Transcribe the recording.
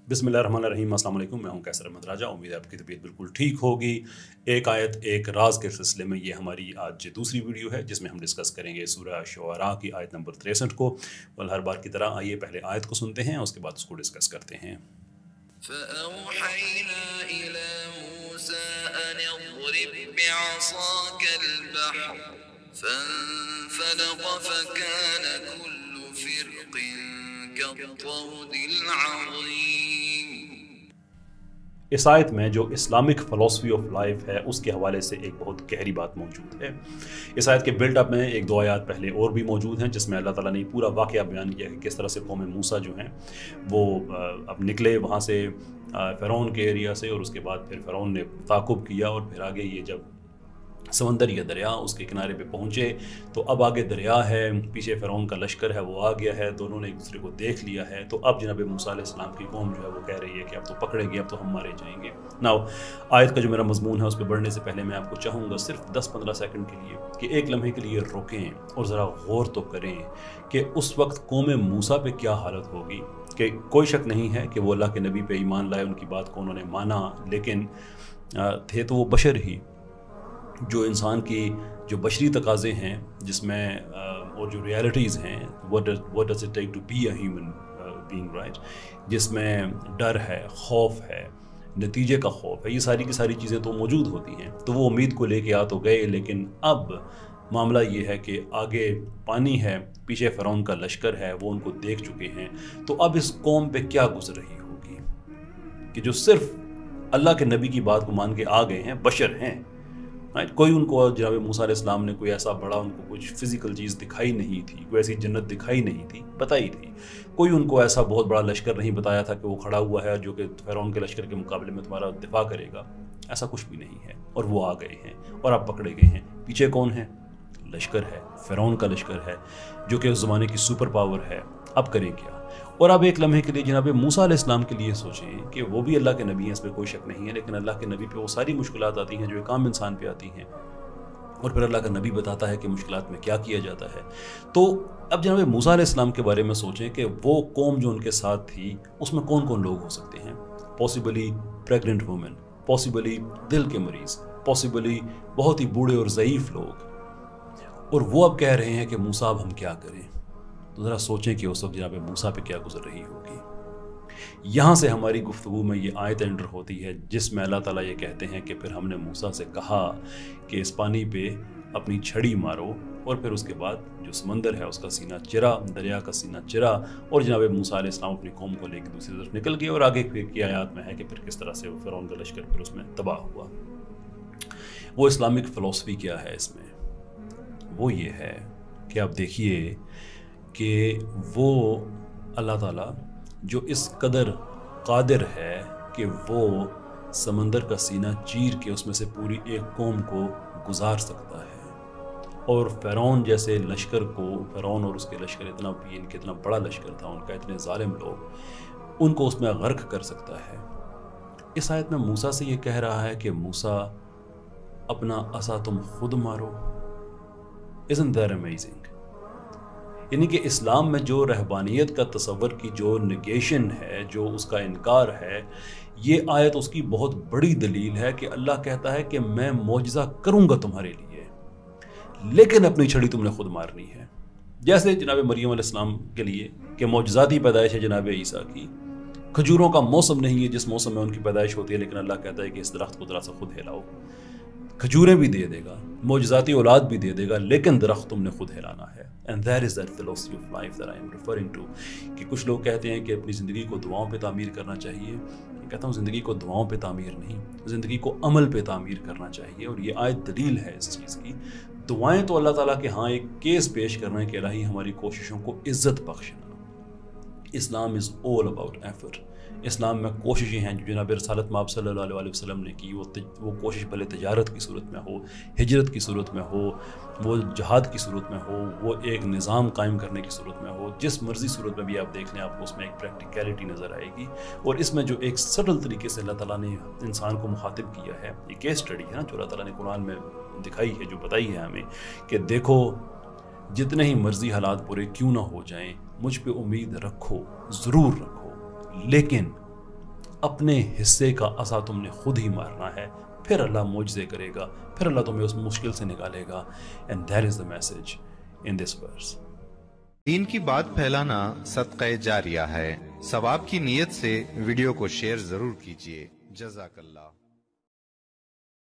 बिस्मिल्लाहिर्रहमानिर्रहीम। अस्सलाम वालेकुम। मैं हूं कैसर अहमद राजा। उम्मीद है आपकी तबीयत बिल्कुल ठीक होगी। एक आयत एक राज के सिलसिले में ये हमारी आज दूसरी वीडियो है जिसमें हम डिस्कस करेंगे सूरह शुअरा की आयत नंबर 63 को। वल हर बार की तरह आइए पहले आयत को सुनते हैं, उसके बाद उसको डिस्कस करते हैं। فأوحينا إلى موسى أن اضرب بعصاك البحر فانفلق فكان كل فرق كالطود العظيم۔ इस आयत में जो इस्लामिक फ़िलॉसफी ऑफ लाइफ है उसके हवाले से एक बहुत गहरी बात मौजूद है। इस आयत के बिल्डअप में एक दो आयत पहले और भी मौजूद हैं जिसमें अल्लाह ताला ने पूरा वाक़या बयान किया कि किस तरह से कौम मूसा जो हैं वो अब निकले वहाँ से फ़िरौन के एरिया से, और उसके बाद फिर फ़िरौन ने ताक़ुब किया और फिर आगे ये जब समंदर या दरिया उसके किनारे पे पहुँचे तो अब आगे दरिया है, पीछे फ़िरौन का लश्कर है वो आ गया है, दोनों ने एक दूसरे को देख लिया है। तो अब जनाब मूसा अलैहिस्सलाम की कौम जो है वो कह रही है कि अब तो पकड़ेंगे, अब तो हम मारे जाएंगे। नाउ आयत का जो मेरा मजमून है उस पर बढ़ने से पहले मैं आपको चाहूँगा सिर्फ 10-15 सेकंड के लिए कि एक लम्हे के लिए रुकें और ज़रा गौर तो करें कि उस वक्त कौम मूसा पे क्या हालत होगी। कि कोई शक नहीं है कि वो अल्लाह के नबी पे ईमान लाए, उनकी बात को उन्होंने माना, लेकिन थे तो वो बशर ही। जो इंसान की जो बशरी तकाज़े हैं जिसमें और जो रियलिटीज़ हैं, what does it take to be a human being, right, जिसमें डर है, खौफ है, नतीजे का खौफ है, ये सारी की सारी चीज़ें तो मौजूद होती हैं। तो वो उम्मीद को लेके आ तो गए, लेकिन अब मामला ये है कि आगे पानी है, पीछे फ़िरौन का लश्कर है, वो उनको देख चुके हैं। तो अब इस कौम पे क्या गुजर रही होगी कि जो सिर्फ अल्लाह के नबी की बात को मान के आ गए हैं, बशर हैं, राइट। कोई उनको जनाब मूसा अलैहिस्सलाम ने कोई ऐसा बड़ा उनको कुछ फिज़िकल चीज़ दिखाई नहीं थी, कोई ऐसी जन्नत दिखाई नहीं थी, बताई थी। कोई उनको ऐसा बहुत बड़ा लश्कर नहीं बताया था कि वो खड़ा हुआ है जो कि फ़िरौन के लश्कर के मुकाबले में तुम्हारा दिफा करेगा। ऐसा कुछ भी नहीं है, और वो आ गए हैं और अब पकड़े गए हैं। पीछे कौन है? लश्कर है, फ़िरौन का लश्कर है जो कि उस ज़माने की सुपर पावर है। अब करें क्या? और अब एक लम्हे के लिए जनाब मूसा अलैहिस्सलाम के लिए सोचें कि वो भी अल्लाह के नबी हैं, इसमें कोई शक नहीं है, लेकिन अल्लाह के नबी पे वो सारी मुश्किलात आती हैं जो एक आम इंसान पे आती हैं, और फिर अल्लाह का नबी बताता है कि मुश्किलात में क्या किया जाता है। तो अब जनाब मूसा अलैहिस्सलाम के बारे में सोचें कि वो कौम जो उनके साथ थी उसमें कौन कौन लोग हो सकते हैं। पॉसिबली प्रेग्नेंट वुमेन, पॉसिबली दिल के मरीज़, पॉसिबली बहुत ही बूढ़े और ज़ईफ़ लोग। और वो अब कह रहे हैं कि मूसा अब हम क्या करें। तो ज़रा सोचें कि उस वक्त जनाब मूसा पे क्या गुजर रही होगी। यहाँ से हमारी गुफ्तगू में ये आयत एंटर होती है जिसमें अल्लाह ताला ये कहते हैं कि फिर हमने मूसा से कहा कि इस पानी पे अपनी छड़ी मारो, और फिर उसके बाद जो समंदर है उसका सीना चिरा, दरिया का सीना चिरा, और जनाब मूसा अलैहिस्सलाम अपनी कौम को लेकर दूसरी तरफ निकल गए। और आगे की आयत में है कि फिर किस तरह से वो फ़िरौन का लश्कर फिर उसमें तबाह हुआ। वो इस्लामिक फ़िलॉसफी क्या है इसमें? वो ये है कि आप देखिए कि वो अल्लाह ताला जो इस कदर कादिर है कि वो समंदर का सीना चीर के उसमें से पूरी एक कौम को गुजार सकता है, और फ़िरौन जैसे लश्कर को, फ़िरौन और उसके लश्कर इनके इतना बड़ा लश्कर था उनका, इतने ज़ालिम लोग, उनको उसमें गर्क कर सकता है। इस आयत में मूसा से ये कह रहा है कि मूसा अपना असा तुम खुद मारो। Isn't that amazing? यानी कि इस्लाम में जो रहबानियत का तसव्वुर की जो निगेशन है, जो उसका इनकार है, ये आयत उसकी बहुत बड़ी दलील है कि अल्लाह कहता है कि मैं मौजज़ा करूँगा तुम्हारे लिए, लेकिन अपनी छड़ी तुमने खुद मारनी है। जैसे जनाब मरियम अलैहिस्सलाम के लिए कि मौजज़ाती पैदाइश है जनाब ईसा की, खजूरों का मौसम नहीं है जिस मौसम में उनकी पैदाइश होती है, लेकिन अल्लाह कहता है कि इस दरख्त को ज़रा सा खुद हिलाओ। खजूरें भी दे देगा, मौजज़ाती औलाद भी दे देगा, लेकिन दरख्त तुमने खुद हिलाना है। And that is that philosophy of life that I am referring to. कि कुछ लोग कहते हैं कि अपनी ज़िंदगी को दुआओं पे तामीर करना चाहिए। मैं कहता हूँ ज़िंदगी को दुआओं पे तामीर नहीं, ज़िंदगी को अमल पे तामीर करना चाहिए, और ये आयत दलील है इस चीज़ की। दुआएँ तो अल्लाह ताला के हाँ एक केस पेश करना है कि इलाही हमारी कोशिशों को इज़्ज़त बख्शना। इस्लाम इज़ ऑल अबाउट एफर्ट। इस्लाम में कोशिशें हैं जो जनाब रसालत माब सल्लल्लाहु अलैहि वसल्लम ने की। वो कोशिश भले तजारत की सूरत में हो, हिजरत की सूरत में हो, वो जहाद की सूरत में हो, वो एक निज़ाम कायम करने की सूरत में हो, जिस मर्ज़ी सूरत में भी आप देख लें आपको उसमें एक प्रैक्टिकलिटी नज़र आएगी। और इसमें जो एक सटल तरीके से अल्लाह ताला ने इंसान को मुखातिब किया है, ये केस स्टडी है ना जो अल्लाह ताला ने कुरान में दिखाई है, जो बताई है हमें कि देखो जितने ही मर्जी हालात बुरे क्यों ना हो जाएं, मुझ पे उम्मीद रखो, ज़रूर रखो, लेकिन اپنے حصے کا عصا تم نے خود ہی مارنا ہے، پھر اللہ معجزے کرے گا، پھر اللہ تمہیں اس مشکل سے نکالے گا. And that is the message in this verse. دین کی بات پھیلانا صدقہ جاریہ ہے. ثواب کی نیت سے ویڈیو کو شیئر ضرور کیجیے. جزاک اللہ.